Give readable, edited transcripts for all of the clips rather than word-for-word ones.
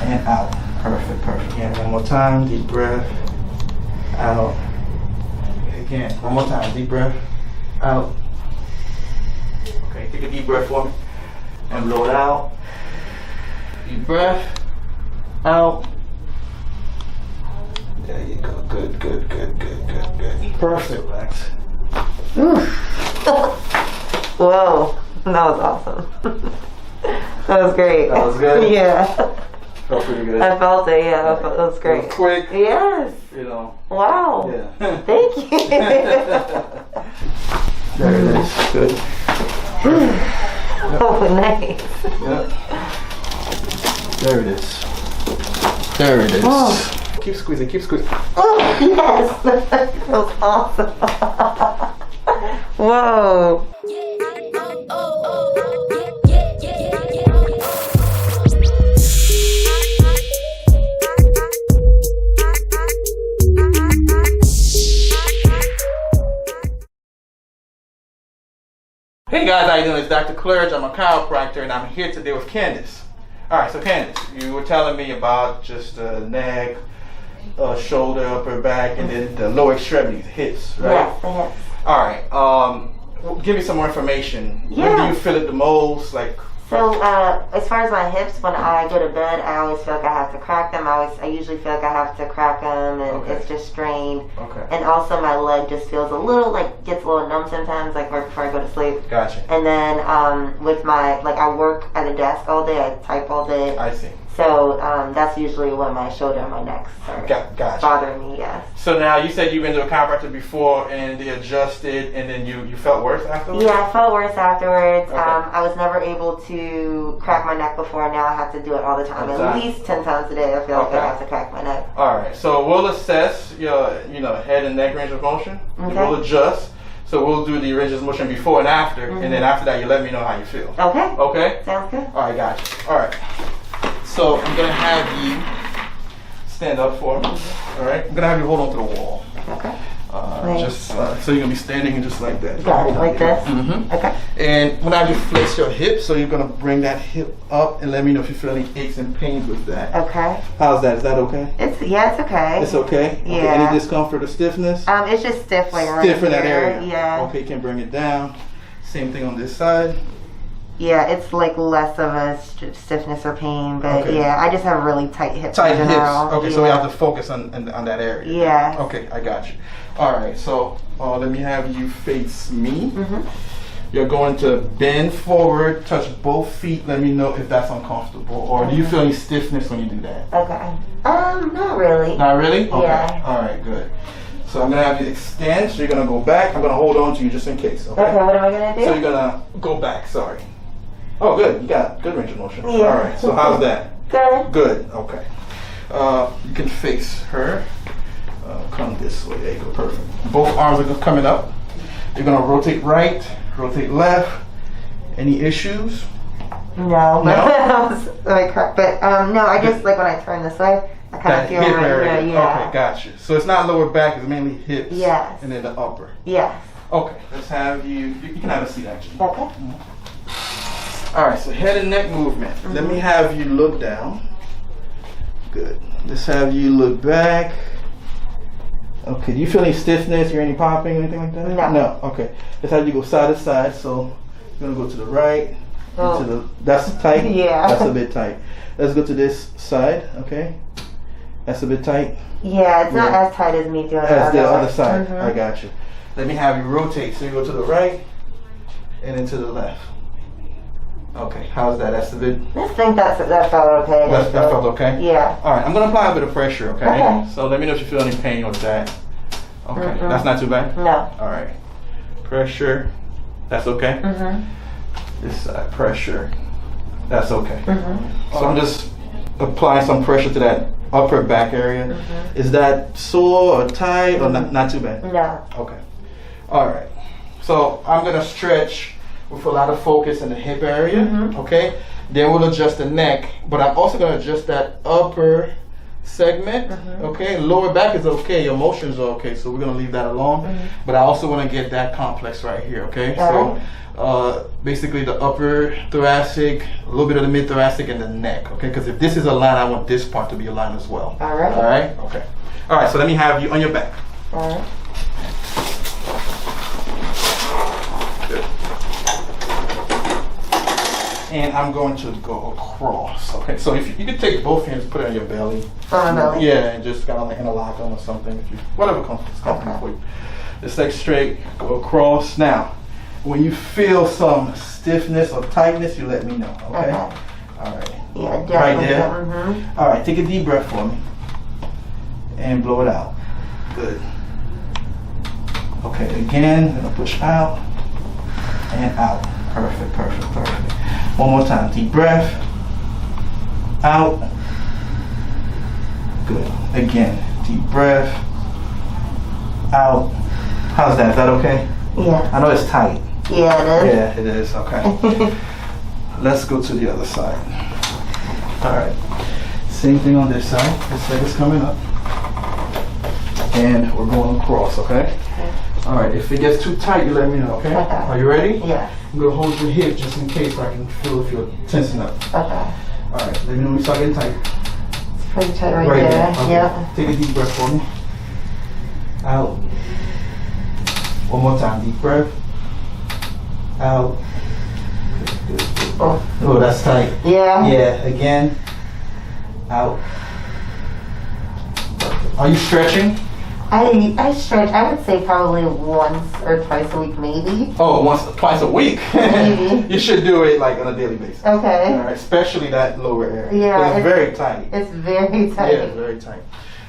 and out. Perfect, perfect. Again, one more time, deep breath, out. Again, one more time, deep breath, out. Okay, take a deep breath for me and blow it out. Deep breath, out. There you go. Good, good, good, good, good, good. Perfect, relax. Whoa, that was awesome. That was great. That was good? Yeah. Felt pretty good. I felt it, yeah. I felt, that was great. It was quick. Yes. You know. Wow. Yeah. Thank you. There it is. Good. Oh, nice. Yep. There it is. There it is. Oh. Keep squeezing, keep squeezing. Oh, yes. That was awesome. Whoa. Hey guys, how you doing? It's Dr. Clerge. I'm a chiropractor and I'm here today with Candace. Alright, so Candace, you were telling me about just the neck, shoulder, upper back, and then the lower extremities, hips, right? Yes, the hips. Alright, give me some more information. Yeah. When do you feel it the most? Like, So, as far as my hips, when I go to bed, I always feel like I have to crack them. I usually feel like I have to crack them, and Okay. it's just strained. Okay. And also, my leg just feels a little, gets a little numb sometimes, like right before I go to sleep. Gotcha. And then, with my, I work at a desk all day, I type all day. I see. So, that's usually when my shoulder and my neck are Gotcha. bothering me, yes. So now you said you've been to a chiropractor before and they adjusted and then you felt worse afterwards? Yeah, I felt worse afterwards. Okay. I was never able to crack my neck before. Now I have to do it all the time. All the time. At least 10 times a day I feel like Okay. I have to crack my neck. Alright, so we'll assess your head and neck range of motion. Okay. We'll adjust. So we'll do the range of motion before and after, and then after that you let me know how you feel. Okay. Okay? Sounds good. Alright, gotcha. Alright. So I'm gonna have you stand up for me. Alright? I'm gonna have you hold on to the wall. Okay. Just so you're gonna be standing just like that. Got it, like this? Mm-hmm. Okay. And when I have you flex your hip, so you're gonna bring that hip up and let me know if you feel any aches and pains with that. Okay. How's that? Is that okay? It's okay. It's okay? Yeah. Okay. Any discomfort or stiffness? It's just stiff right Stiff in that here. area. Yeah. Okay, you can bring it down. Same thing on this side. Yeah, it's less of a stiffness or pain, but Okay. yeah, I just have really tight hips. Tight in hips. general. Okay, yeah. so we have to focus on that area. Yeah. Okay, I got you. All right, so let me have you face me. Mm-hmm. You're going to bend forward, touch both feet. Let me know if that's uncomfortable, or do you feel any stiffness when you do that? Okay. Not really. Not really? Okay. Yeah. All right, good. So I'm gonna have you extend. So you're gonna go back. I'm gonna hold on to you just in case. Okay. Okay, what am I gonna do? So you're gonna go back. Sorry. Oh, good. You got good range of motion. Yeah. All right. So how's that? Good. Good. Okay. You can face her. Come this way. There you go. Perfect. Both arms are coming up. You're gonna rotate right, rotate left. Any issues? No. No? No, I just when I turn this way, I kind of feel hip my area. yeah. Okay, gotcha. So it's not lower back. It's mainly hips. Yes. And then the upper. Yes. Okay. Let's have you. You can have a seat actually. Okay. All right, so head and neck movement. Let me have you look down. Good. Let's have you look back. Okay, do you feel any stiffness or any popping or anything like that? No. No, okay. Let's have you go side to side. So you're gonna go to the right, Oh. to the, that's tight? Yeah. That's a bit tight. Let's go to this side, okay? That's a bit tight. Yeah, it's not Yeah. as tight as me doing As the other way. side, Mhm. I got you. Let me have you rotate. So you go to the right and then to the left. Okay, how's that? That's a bit. I think that felt okay. That felt okay? Yeah. All right, I'm going to apply a bit of pressure, okay? Okay. So let me know if you feel any pain with that. Okay, that's not too bad? No. All right. Pressure, that's okay? Mhm. This side, pressure, that's okay. Mhm. So I'm just applying some pressure to that upper back area. Mhm. Is that sore or tight or not too bad? No. Okay. All right. So I'm going to stretch with a lot of focus in the hip area, Mhm. okay? Then we'll adjust the neck, but I'm also going to adjust that upper segment. Okay, lower back is okay, your motions are okay, so we're gonna leave that alone. But I also want to get that complex right here. Okay, so basically the upper thoracic, a little bit of the mid thoracic, and the neck. Okay, because if this is aligned, I want this part to be aligned as well. All right. All right. Okay. All right. So let me have you on your back. All right. Good. And I'm going to go across. Okay, so if you can take both hands, put it on your belly. On my belly? Yeah, and just kind of interlock them or something. If you, whatever is comfortable for you. Just like straight, go across. Now, when you feel some stiffness or tightness, you let me know. Okay. All right. Yeah, definitely. Right there. All right. Take a deep breath for me, and blow it out. Good. Okay. Again, I'm gonna push out and out. Perfect. Perfect. Perfect. One more time. Deep breath. Out. Good. Again. Deep breath. Out. How's that? Is that okay? Yeah. I know it's tight. Yeah, it is. Yeah, it is. Okay. Let's go to the other side. All right. Same thing on this side. This leg is coming up. And we're going across, okay? All right. If it gets too tight, you let me know, okay? Are you ready? Yeah. I'm going to hold your hip just in case I can feel if you're tensing up. Okay. All right. Let me know when you start getting tight. It's pretty tight right there. Okay. Yeah. Take a deep breath for me. Out. One more time. Deep breath. Out. Good, good, good. Oh, that's tight. Yeah. Yeah. Again. Out. Are you stretching? I stretch, I would say probably once or twice a week, maybe. Oh, twice a week? Maybe. You should do it like on a daily basis. Okay. All right, especially that lower area. Yeah. It's very tight. It's very tight. Yeah, it's very tight.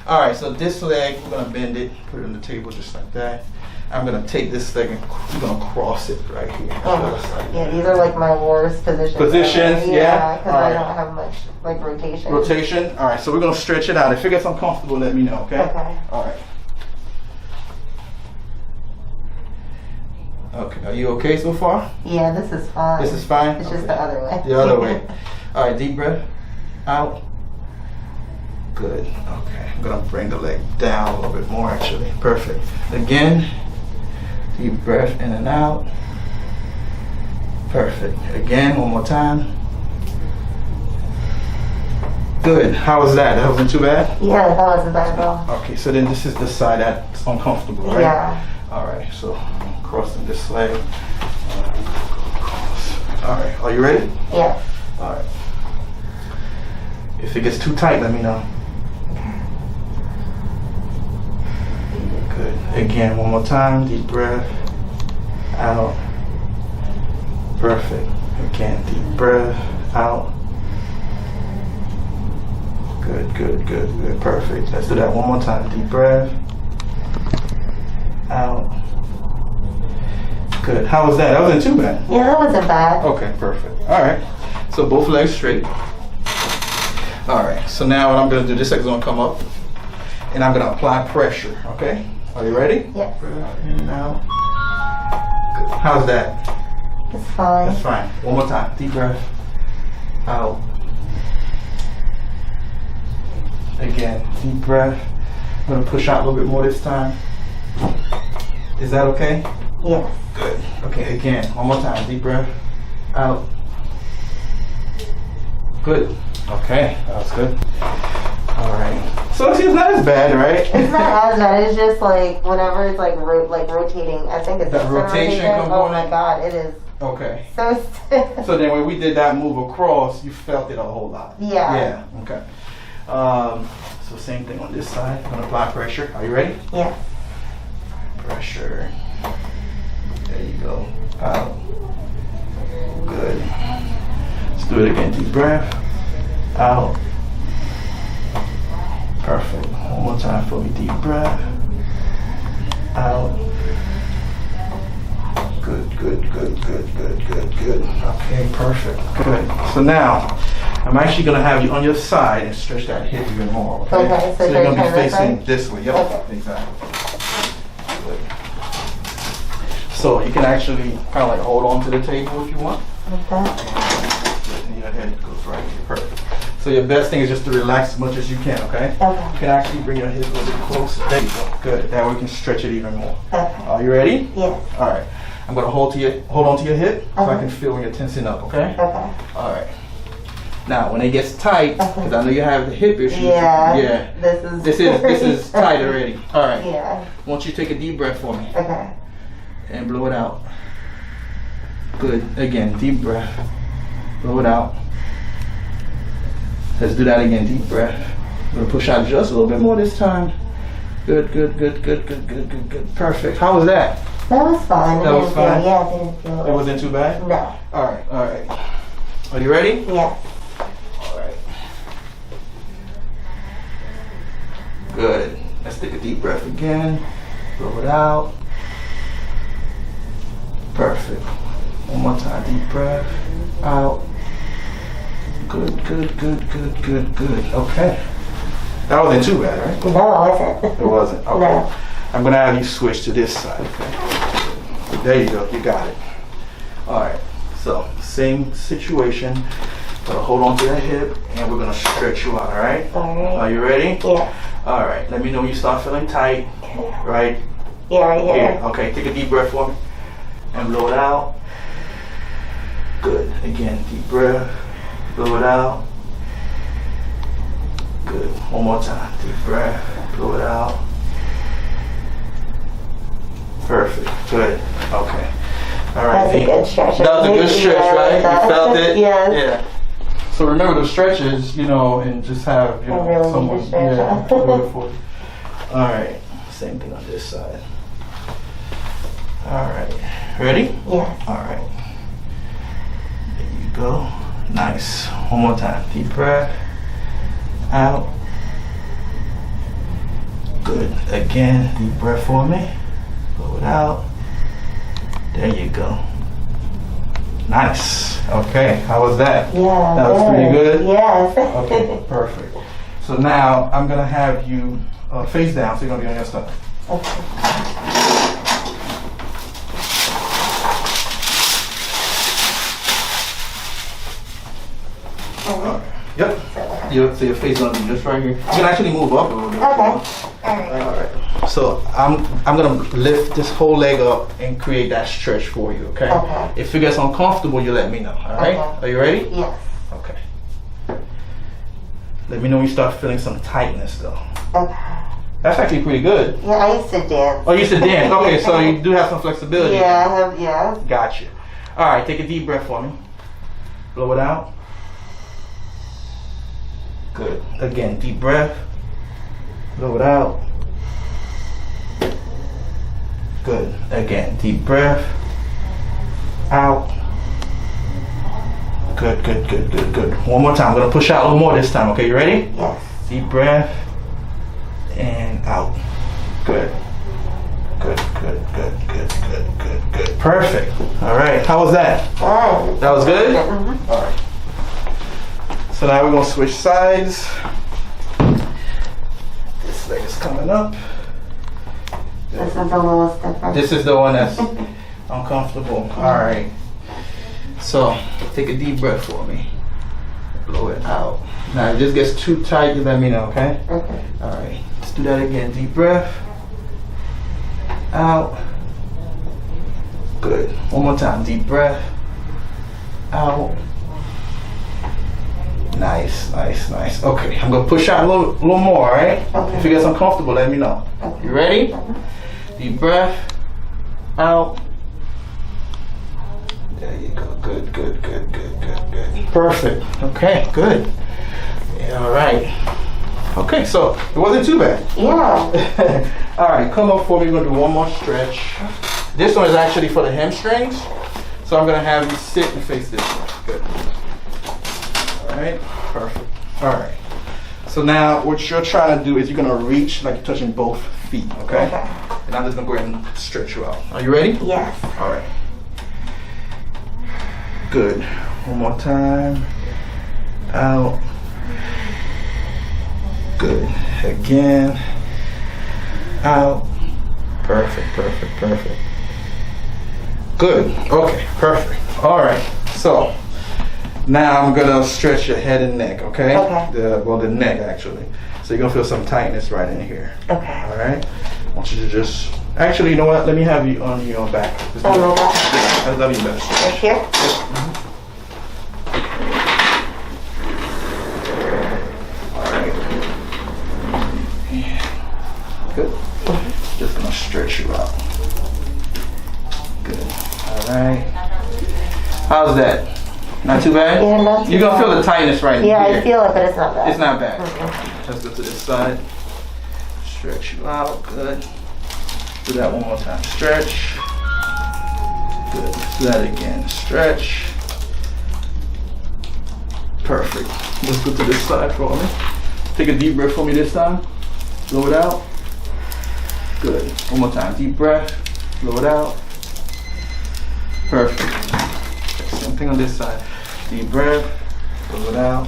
All right, so this leg, we're gonna bend it, put it on the table just like that. I'm gonna take this leg and we're gonna cross it right here. Yeah, these are like my worst positions. Positions, yeah. Because I don't have much like rotation. Rotation. All right, so we're gonna stretch it out. If it gets uncomfortable, let me know. Okay. Okay. All right. Okay, are you okay so far? Yeah, this is fine. This is fine? It's just the other way. The other way. All right, deep breath. Out. Good. Okay, I'm gonna bring the leg down a little bit more actually. Perfect. Again, deep breath in and out. Perfect. Again, one more time. Good. How was that? That wasn't too bad? Yeah, that wasn't bad at all. Okay, so then this is the side that's uncomfortable, right? Yeah. All right, so I'm crossing this leg. All right, are you ready? Yeah. All right. If it gets too tight, let me know. Good. Again, one more time. Deep breath. Out. Perfect. Again, deep breath. Out. Good, good, good, good. Perfect. Let's do that one more time. Deep breath. Out. Good. How was that? That wasn't too bad. Yeah, that wasn't bad. Okay, perfect. All right. So both legs straight. All right. So now what I'm going to do, this leg's going to come up, and I'm going to apply pressure. Okay. Are you ready? Yes. Breathe out, in and out. Good. How's that? It's fine. That's fine. One more time. Deep breath. Out. Again. Deep breath. I'm going to push out a little bit more this time. Is that okay? Yes. Good. Okay, again, one more time. Deep breath. Out. Good. Okay, that was good. All right. So it's not as bad, right? It's not as bad. It's just like whenever it's like rotating. I think it's That rotation component? Oh my god, it is Okay. so stiff. So then when we did that move across, you felt it a whole lot. Yeah. Yeah. Okay. So same thing on this side. I'm gonna apply pressure. Are you ready? Yeah. Pressure. There you go. Out. Good. Let's do it again. Deep breath. Out. Perfect. One more time for me. Deep breath. Out. Good, good, good, good, good, good, good. Okay, perfect. Good. So now, I'm actually going to have you on your side and stretch that hip even more. Okay, so you're going to be turn this facing way? this way. Yep, Okay. exactly. Good. So you can actually kind of like hold on to the table if you want. Like that. And your head goes right here. Perfect. So So your best thing is just to relax as much as you can, okay? Okay. You can actually bring your hip a little bit closer. There you go. Good. That way we can stretch it even more. Okay. Are you ready? Yes. All right. I'm gonna hold on to your hip so I Okay. can feel when you're tensing up, okay? Okay. All right. Now, when it gets tight, because I know you have the hip issues. Yeah. Yeah. This is tight already. All right. Yeah. I want you to take a deep breath for me Okay. and blow it out. Good. Again, deep breath. Blow it out. Let's do that again. Deep breath. I'm gonna push out just a little bit more this time. Good, good, good, good, good, good, good, good. Perfect. How was that? That was fine. That was fine? Yeah, I didn't feel It wasn't too bad? No. All right, all right. Are you ready? Yes. All right. Good. Let's take a deep breath again. Blow it out. Perfect. One more time. Deep breath. Out. Good, good, good, good, good, good. Okay. That wasn't too bad, right? No, it wasn't. It wasn't? Okay. No. I'm going to have you switch to this side, okay? There you go. You got it. All right. So, same situation. Gonna hold on to that hip, and we're going to stretch you out, all right? All right. Are you ready? Yeah. All right. Let me know when you start feeling tight, right? Yeah, right here. Here. Okay. Take a deep breath for me and blow it out. Good. Again, deep breath. Blow it out. Good. One more time. Deep breath. Blow it out. Perfect. Good. Okay. All right. That's a good stretch. That was a good stretch, Yeah, right? You felt it? Yes. Yeah. So remember the stretches, and just have, I really need someone to stretch out. do it for you. All right. Same thing on this side. All right. Ready? Yes. All right. There you go. Nice. One more time. Deep breath. Out. Good. Again, deep breath for me. Blow it out. There you go. Nice. Okay. How was that? Yeah. That was pretty good? Yes. Okay. Perfect. So now I'm going to have you face down, so you're going to be on your stomach. Okay. Yep. So your face gonna be just right here. You can actually move up a little bit. Okay. All right. All right. So I'm gonna lift this whole leg up and create that stretch for you. Okay. Okay. If it gets uncomfortable, you let me know. All right. Okay. Are you ready? Yes. Okay. Let me know when you start feeling some tightness though. Okay. That's actually pretty good. Yeah, I used to dance. Oh, you used to dance. Okay, so you do have some flexibility. Yeah, I have. Yeah. Gotcha. All right. Take a deep breath for me. Blow it out. Good. Again, deep breath. Blow it out. Good. Again, deep breath. Out. Good, good, good, good, good. One more time. I'm going to push out a little more this time. Okay, you ready? Yes. Deep breath. And out. Good. Good, good, good, good, good, good, good. Perfect. All right. How was that? Good. That was good? Mm-hmm. All right. So now we're going to switch sides. This leg is coming up. This is a little stiffer. This is the one that's uncomfortable. All right. So take a deep breath for me. Blow it out. Now if this gets too tight, you let me know, okay? Okay. All right. Let's do that again. Deep breath. Out. Good. One more time. Deep breath. Out. Nice, nice, nice. Okay, I'm gonna push out a little more, all right? Okay. If it gets uncomfortable, let me know. Okay. You ready? Deep breath. Out. There you go. Good, good, good, good, good, good. Perfect. Okay, good. Yeah, all right. Okay, so it wasn't too bad. Yeah. All right, come up for me. We're gonna do one more stretch. This one is actually for the hamstrings. So I'm gonna have you sit and face this way. Good. All right, perfect. All right. So now what you're trying to do is you're gonna reach like you're touching both feet, okay? Okay. And I'm just gonna go ahead and stretch you out. Are you ready? Yes. All right. Good. One more time. Out. Good. Again. Out. Perfect, perfect, perfect. Good. Okay, perfect. All right. So Now I'm gonna stretch your head and neck, okay? Okay. The neck actually. So you're gonna feel some tightness right in here. Okay. All right. I want you to just, actually, you know what? Let me have you on your back. Just On my back? Yeah, that'll be better. Right here? All right. Yeah. Good. Just gonna stretch you out. Good. All right. How's that? Not too bad? Yeah, not too You're gonna bad. feel the tightness right Yeah, here. I feel it, but it's not bad. It's not bad. Mm-hmm. Let's go to this side. Stretch you out. Good. Do that one more time. Stretch. Good. Let's do that again. Stretch. Perfect. Let's go to this side for me. Take a deep breath for me this time. Blow it out. Good. One more time. Deep breath. Blow it out. Perfect. Same thing on this side. Deep breath. Blow it out.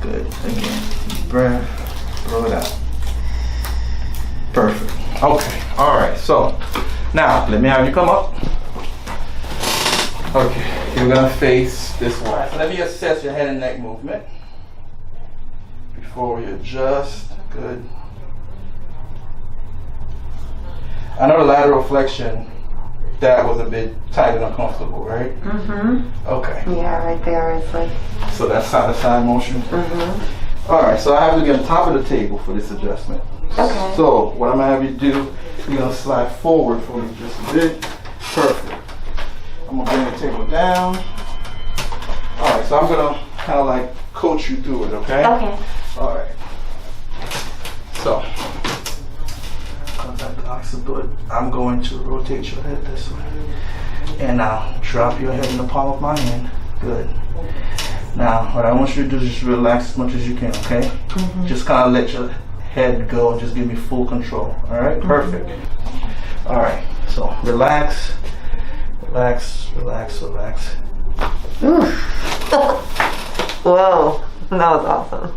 Good. Again. Deep breath. Blow it out. Perfect. Okay. All right. So now let me have you come up. Okay. You're gonna face this way. So let me assess your head and neck movement before we adjust. Good. I know the lateral flexion, that was a bit tight and uncomfortable, right? Mm-hmm. Okay. Yeah, right there is like. So that's side-to-side motion. Mm-hmm. All right, so I have to be on top of the table for this adjustment. Okay. So what I'm gonna have you do, you're gonna slide forward for me just a bit. Perfect. I'm gonna bring the table down. All right, so I'm gonna kind of like coach you through it, okay? Okay. All right. So, contact the occipital. I'm going to rotate your head this way. And now drop your head in the palm of my hand. Good. Now, what I want you to do is just relax as much as you can, okay? Mm-hmm. Just kind of let your head go and just give me full control. All right? Mm-hmm. Perfect. All right. So, relax. Relax, relax, relax. Whoa. That was awesome.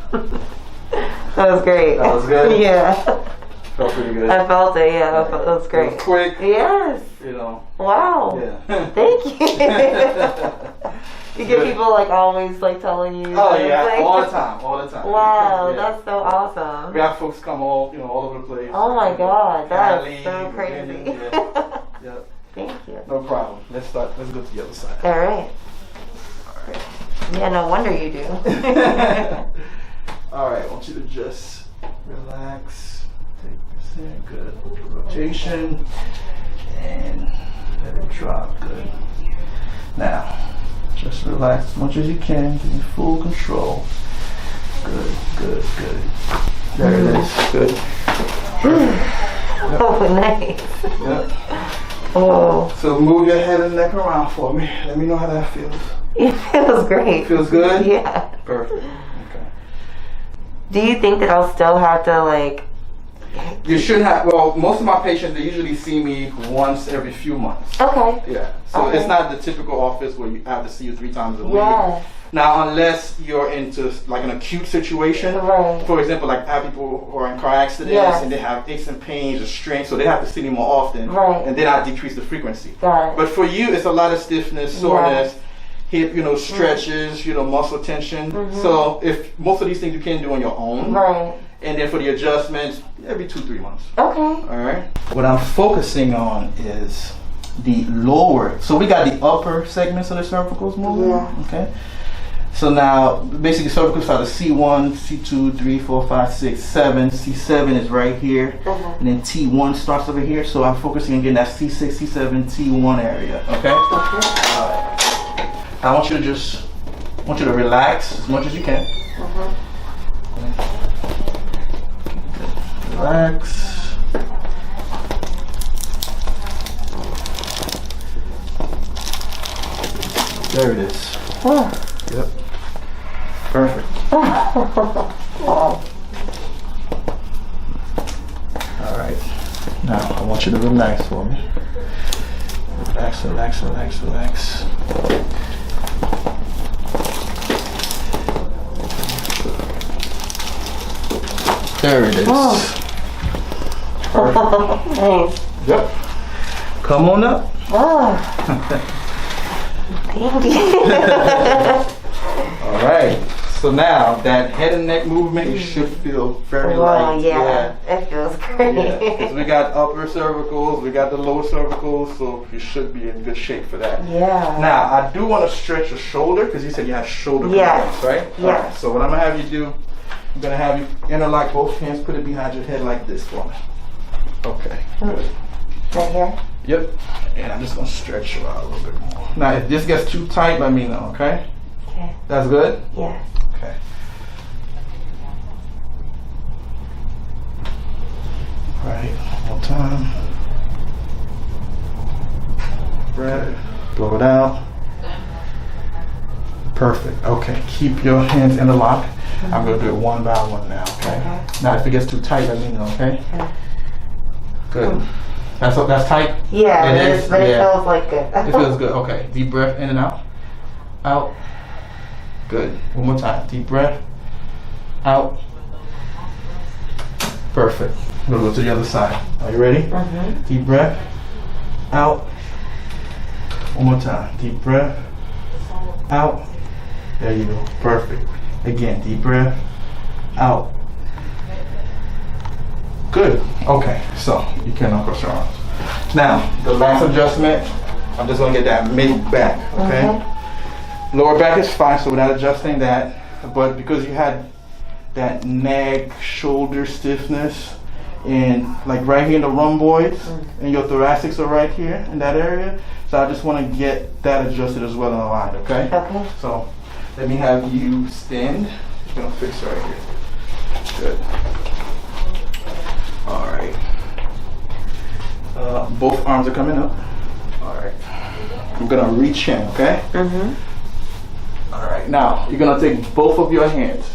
That was great. That was good? Yeah. Felt pretty good. I felt it, yeah. That was great. It was quick. Yes. You know. Wow. Yeah. Thank you. You get people like always like telling you. Oh yeah, like, all the time, all the time. Wow, Yeah. that's so awesome. We have folks come all over the place. Oh my God, that's Cali, so crazy. Yeah. Thank you. No problem. Let's start. Let's go to the other side. All right. All right. Yeah, no wonder you do. All right. I want you to just relax. Take this in. Good. Rotation. And let it drop. Good. Now, just relax as much as you can. Give me full control. Good, good, good. There it is. Good. Oh, nice. Yep. Oh. So move your head and neck around for me. Let me know how that feels. It feels great. Feels good? Yeah. Perfect. Okay. Do you think that I'll still have to like? You should have, well, most of my patients, they usually see me once every few months. Okay. Yeah. So Okay. it's not the typical office where you have to see you 3 times a week. Yes. Now, unless you're into like an acute situation, Right. for example, like I have people who are in car accidents Yes. and they have aches and pains or strains, so they have to see me more often. Right. And then I decrease the frequency. Got it. But for you, it's a lot of stiffness, soreness, hip, stretches, muscle tension. Mm-hmm. So if most of these things you can do on your own. Right. And then for the adjustments, every 2-3 months. Okay. All right. What I'm focusing on is the lower. So we got the upper segments of the cervicals moving. Yeah. Okay. So now, basically, cervicals are the C1, C2, 3, 4, 5, 6, 7. C7 is right here, and then T1 starts over here. So I'm focusing on getting that C6, C7, T1 area. Okay. All right. I want you to relax as much as you can. Relax. There it is. Yep. Perfect. Alright. Now I want you to relax for me. Relax, relax, relax, relax. There it is. Nice. Yep. Come on up. Oh. Thank you. All right. So now that head and neck movement, you should feel very light. Yeah, it feels great. Yeah, because we got upper cervicals, we got the lower cervicals, so you should be in good shape for that. Yeah. Now, I do want to stretch your shoulder because you said you have shoulder complaints, right? Yeah. All right, so what I'm going to have you do, I'm going to have you interlock both hands, put it behind your head like this for me. Okay, good. Right here? Yep. And I'm just going to stretch you out a little bit more. Now, if this gets too tight, let me know, okay? Okay. That's good? Yes. Okay. All right, one more time. Breath, blow it out. Perfect. Okay, keep your hands interlocked. I'm going to do it one by one now, okay? Now, if it gets too tight, let me know, okay? Good. That's tight? Yeah, it is, but it feels like good. It feels good. Okay, deep breath in and out. Out. Good. One more time. Deep breath. Out. Perfect. We'll go to the other side. Are you ready? Mm-hmm. Deep breath. Out. One more time. Deep breath. Out. There you go. Perfect. Again, deep breath. Out. Good. Okay, so you can uncross your arms. Now, the last adjustment, I'm just going to get that mid back, okay? Mm-hmm. Lower back is fine, so we're not adjusting that. But because you had that neck, shoulder stiffness, and like right here in the rhomboids, and your thoracics are right here in that area, so I just want to get that adjusted as well and aligned, okay? Okay. So let me have you stand. Just going to fix right here. Good. All right. Both arms are coming up. All right. I'm gonna reach in, okay? Mm-hmm. All right. Now you're gonna take both of your hands,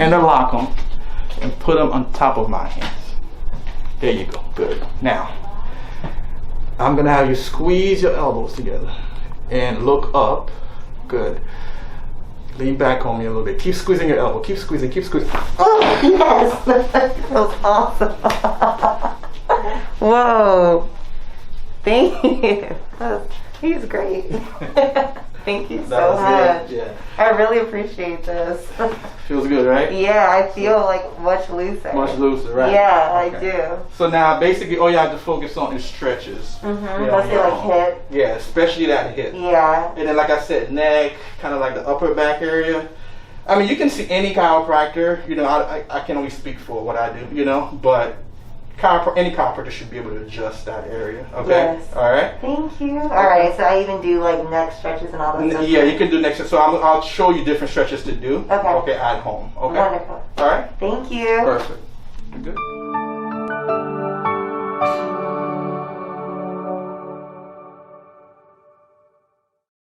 interlock them, and put them on top of my hands. There you go. Good. Now I'm gonna have you squeeze your elbows together and look up. Good. Lean back on me a little bit. Keep squeezing your elbow. Keep squeezing. Keep squeezing. Oh, yes. That feels awesome. Whoa. Thank you. He's great. Thank you so much. Yeah. I really appreciate this. Feels good, right? Yeah, I feel like much looser. Much looser, right? Yeah, Okay. I do. So now, basically, all you have to focus on is stretches. Mostly like hip. Yeah, especially that hip. Yeah. And then, like I said, neck, kind of like the upper back area. I mean, you can see any chiropractor. You know, I can only speak for what I do. You know, but any chiropractor should be able to adjust that area. Okay. Yes. All right. Thank you. All right. So I even do like neck stretches and all that stuff. Yeah, you can do next. So I'll show you different stretches to do. Okay. Okay, at home. Okay. Wonderful. All right. Thank you. Perfect. You good?